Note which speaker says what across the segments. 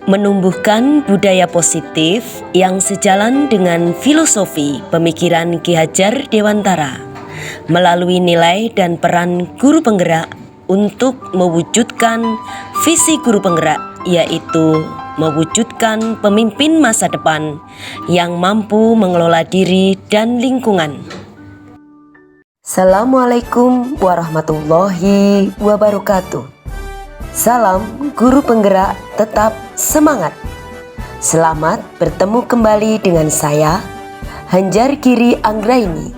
Speaker 1: Menumbuhkan budaya positif yang sejalan dengan filosofi pemikiran Ki Hajar Dewantara melalui nilai dan peran guru penggerak untuk mewujudkan visi guru penggerak, yaitu mewujudkan pemimpin masa depan yang mampu mengelola diri dan lingkungan. Assalamualaikum warahmatullahi wabarakatuh. Salam guru penggerak tetap semangat. Selamat bertemu kembali dengan saya, Hanjar Giri Anggraini,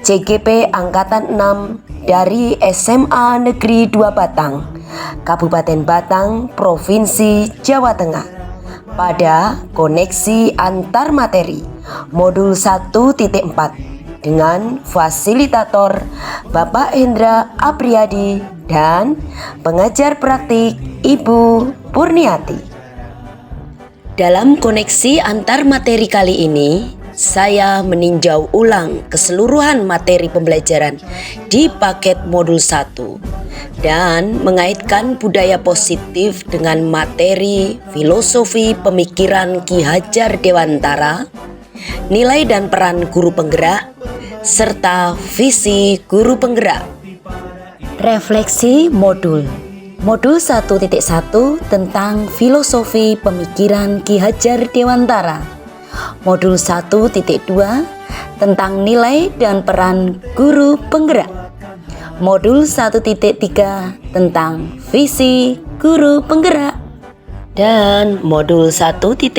Speaker 1: CGP Angkatan 6 dari SMA Negeri 2 Batang, Kabupaten Batang, Provinsi Jawa Tengah, pada koneksi antar materi modul 1.4 dengan fasilitator Bapak Hendra Apriyadi dan pengajar praktik Ibu Purniati. Dalam koneksi antar materi kali ini, saya meninjau ulang keseluruhan materi pembelajaran di paket modul 1 dan mengaitkan budaya positif dengan materi filosofi pemikiran Ki Hajar Dewantara, nilai dan peran guru penggerak, serta visi guru penggerak. Refleksi modul 1.1 tentang filosofi pemikiran Ki Hajar Dewantara, modul 1.2 tentang nilai dan peran guru penggerak, modul 1.3 tentang visi guru penggerak, dan modul 1.4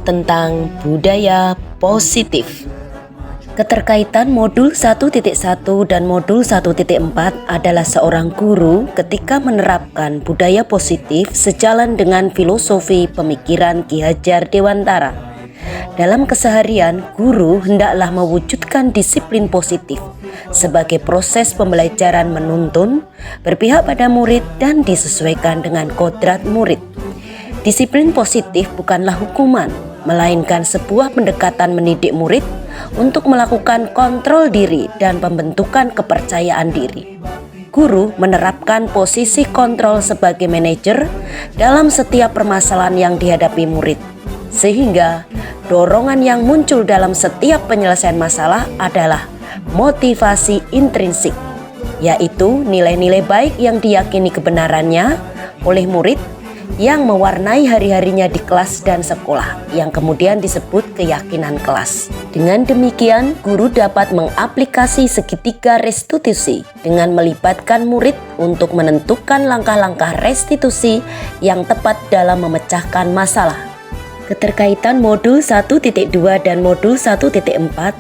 Speaker 1: tentang budaya positif. Keterkaitan modul 1.1 dan modul 1.4 adalah seorang guru ketika menerapkan budaya positif sejalan dengan filosofi pemikiran Ki Hajar Dewantara. Dalam keseharian, guru hendaklah mewujudkan disiplin positif sebagai proses pembelajaran menuntun, berpihak pada murid dan disesuaikan dengan kodrat murid. Disiplin positif bukanlah hukuman, melainkan sebuah pendekatan mendidik murid untuk melakukan kontrol diri dan pembentukan kepercayaan diri. Guru menerapkan posisi kontrol sebagai manajer dalam setiap permasalahan yang dihadapi murid, sehingga dorongan yang muncul dalam setiap penyelesaian masalah adalah motivasi intrinsik, yaitu nilai-nilai baik yang diyakini kebenarannya oleh murid yang mewarnai hari-harinya di kelas dan sekolah, yang kemudian disebut keyakinan kelas. Dengan demikian, guru dapat mengaplikasi segitiga restitusi dengan melibatkan murid untuk menentukan langkah-langkah restitusi yang tepat dalam memecahkan masalah. Keterkaitan modul 1.2 dan modul 1.4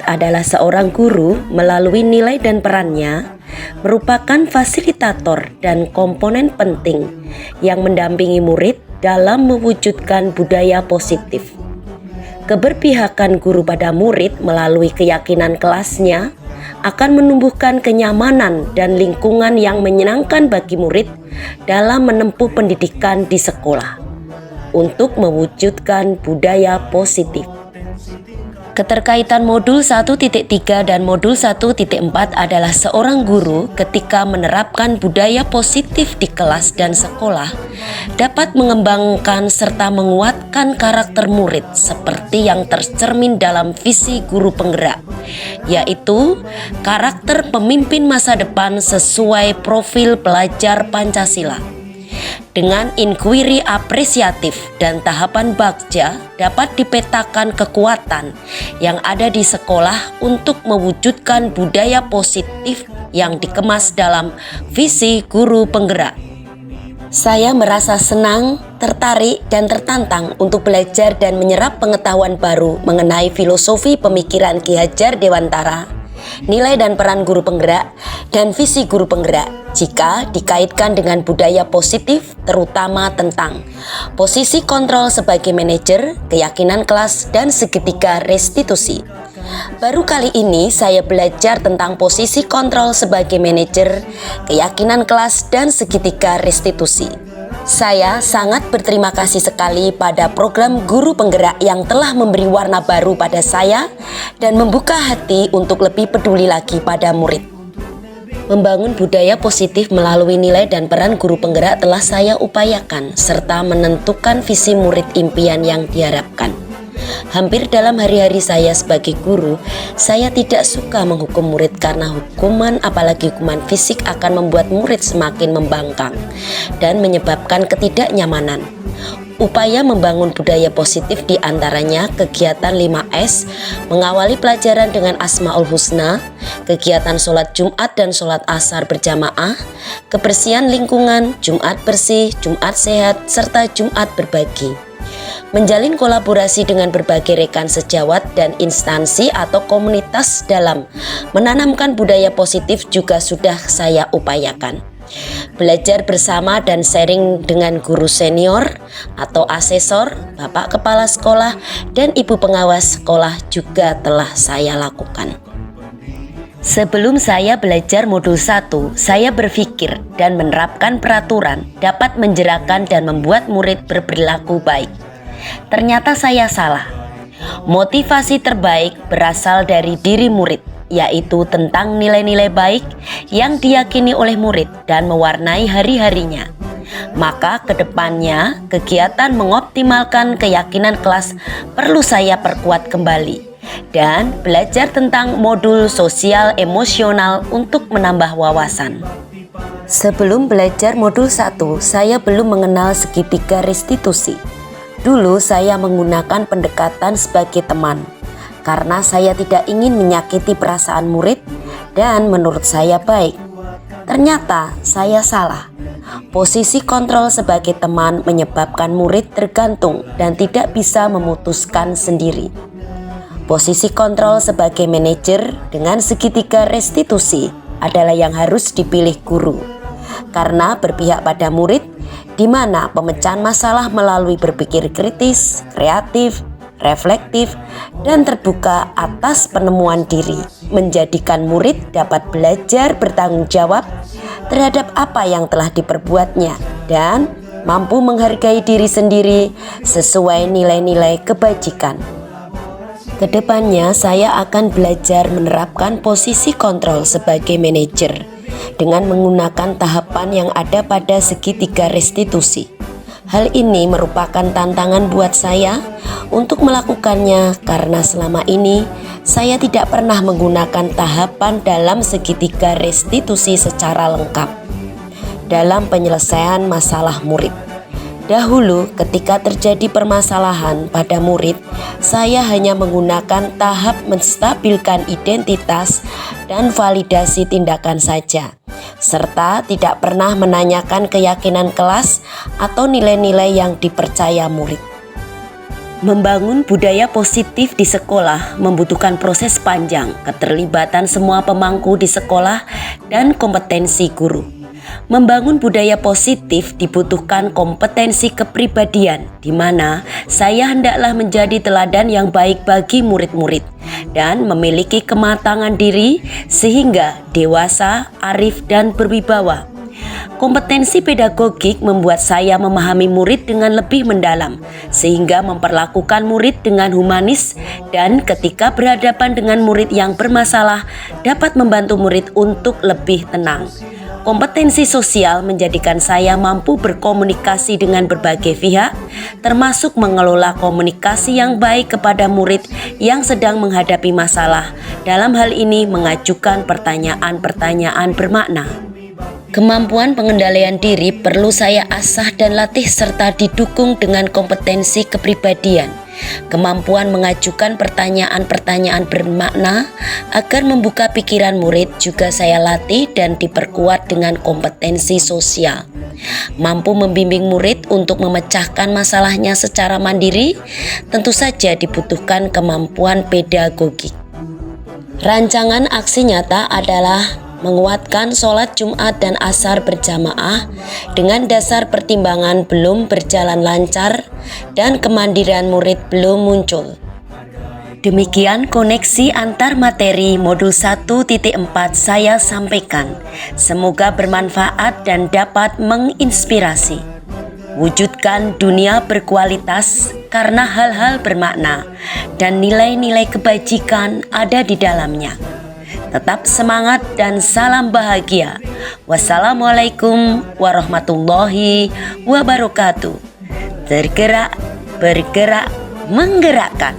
Speaker 1: adalah seorang guru melalui nilai dan perannya merupakan fasilitator dan komponen penting yang mendampingi murid dalam mewujudkan budaya positif. Keberpihakan guru pada murid melalui keyakinan kelasnya akan menumbuhkan kenyamanan dan lingkungan yang menyenangkan bagi murid dalam menempuh pendidikan di sekolah untuk mewujudkan budaya positif. Keterkaitan modul 1.3 dan modul 1.4 adalah seorang guru ketika menerapkan budaya positif di kelas dan sekolah dapat mengembangkan serta menguatkan karakter murid seperti yang tercermin dalam visi guru penggerak, yaitu karakter pemimpin masa depan sesuai profil pelajar Pancasila. Dengan inquiry apresiatif dan tahapan bagja dapat dipetakan kekuatan yang ada di sekolah untuk mewujudkan budaya positif yang dikemas dalam visi guru penggerak. Saya merasa senang, tertarik, dan tertantang untuk belajar dan menyerap pengetahuan baru mengenai filosofi pemikiran Ki Hajar Dewantara, nilai dan peran guru penggerak, dan visi guru penggerak jika dikaitkan dengan budaya positif, terutama tentang posisi kontrol sebagai manajer, keyakinan kelas, dan segitiga restitusi. Baru kali ini saya belajar tentang posisi kontrol sebagai manajer, keyakinan kelas, dan segitiga restitusi. Saya sangat berterima kasih sekali pada program Guru Penggerak yang telah memberi warna baru pada saya dan membuka hati untuk lebih peduli lagi pada murid. Membangun budaya positif melalui nilai dan peran guru penggerak telah saya upayakan, serta menentukan visi murid impian yang diharapkan. Hampir dalam hari-hari saya sebagai guru, saya tidak suka menghukum murid karena hukuman, apalagi hukuman fisik, akan membuat murid semakin membangkang dan menyebabkan ketidaknyamanan. Upaya membangun budaya positif diantaranya kegiatan 5S, mengawali pelajaran dengan Asmaul Husna, kegiatan sholat Jumat dan sholat Asar berjamaah, kebersihan lingkungan, Jumat bersih, Jumat sehat, serta Jumat berbagi. Menjalin kolaborasi dengan berbagai rekan sejawat dan instansi atau komunitas dalam menanamkan budaya positif juga sudah saya upayakan. Belajar bersama dan sharing dengan guru senior atau asesor, bapak kepala sekolah, dan ibu pengawas sekolah juga telah saya lakukan. Sebelum saya belajar modul 1, saya berpikir dan menerapkan peraturan dapat menjerahkan dan membuat murid berperilaku baik. Ternyata saya salah. Motivasi terbaik berasal dari diri murid, yaitu tentang nilai-nilai baik yang diyakini oleh murid dan mewarnai hari-harinya. Maka kedepannya kegiatan mengoptimalkan keyakinan kelas perlu saya perkuat kembali dan belajar tentang modul sosial emosional untuk menambah wawasan. Sebelum belajar modul 1, saya belum mengenal segitiga restitusi. Dulu saya menggunakan pendekatan sebagai teman karena saya tidak ingin menyakiti perasaan murid dan menurut saya baik. Ternyata saya salah. Posisi kontrol sebagai teman menyebabkan murid tergantung dan tidak bisa memutuskan sendiri. Posisi kontrol sebagai manajer dengan segitiga restitusi adalah yang harus dipilih guru karena berpihak pada murid, di mana pemecahan masalah melalui berpikir kritis, kreatif, reflektif, dan terbuka atas penemuan diri, menjadikan murid dapat belajar bertanggung jawab terhadap apa yang telah diperbuatnya dan mampu menghargai diri sendiri sesuai nilai-nilai kebajikan. Kedepannya saya akan belajar menerapkan posisi kontrol sebagai manajer dengan menggunakan tahapan yang ada pada segitiga restitusi. Hal ini merupakan tantangan buat saya untuk melakukannya karena selama ini saya tidak pernah menggunakan tahapan dalam segitiga restitusi secara lengkap dalam penyelesaian masalah murid. Dahulu ketika terjadi permasalahan pada murid, saya hanya menggunakan tahap menstabilkan identitas dan validasi tindakan saja, serta tidak pernah menanyakan keyakinan kelas atau nilai-nilai yang dipercaya murid. Membangun budaya positif di sekolah membutuhkan proses panjang, keterlibatan semua pemangku di sekolah, dan kompetensi guru. Membangun budaya positif dibutuhkan kompetensi kepribadian, di mana saya hendaklah menjadi teladan yang baik bagi murid-murid dan memiliki kematangan diri sehingga dewasa, arif, dan berwibawa. Kompetensi pedagogik membuat saya memahami murid dengan lebih mendalam, sehingga memperlakukan murid dengan humanis dan ketika berhadapan dengan murid yang bermasalah dapat membantu murid untuk lebih tenang. Kompetensi sosial menjadikan saya mampu berkomunikasi dengan berbagai pihak, termasuk mengelola komunikasi yang baik kepada murid yang sedang menghadapi masalah. Dalam hal ini mengajukan pertanyaan-pertanyaan bermakna. Kemampuan pengendalian diri perlu saya asah dan latih serta didukung dengan kompetensi kepribadian. Kemampuan mengajukan pertanyaan-pertanyaan bermakna agar membuka pikiran murid juga saya latih dan diperkuat dengan kompetensi sosial. Mampu membimbing murid untuk memecahkan masalahnya secara mandiri, tentu saja dibutuhkan kemampuan pedagogik. Rancangan aksi nyata adalah menguatkan sholat Jumat dan Asar berjamaah dengan dasar pertimbangan belum berjalan lancar dan kemandirian murid belum muncul. Demikian koneksi antar materi modul 1.4 saya sampaikan. Semoga bermanfaat dan dapat menginspirasi. Wujudkan dunia berkualitas karena hal-hal bermakna dan nilai-nilai kebajikan ada di dalamnya. Tetap semangat dan salam bahagia. Wassalamualaikum warahmatullahi wabarakatuh. Tergerak, bergerak, menggerakkan.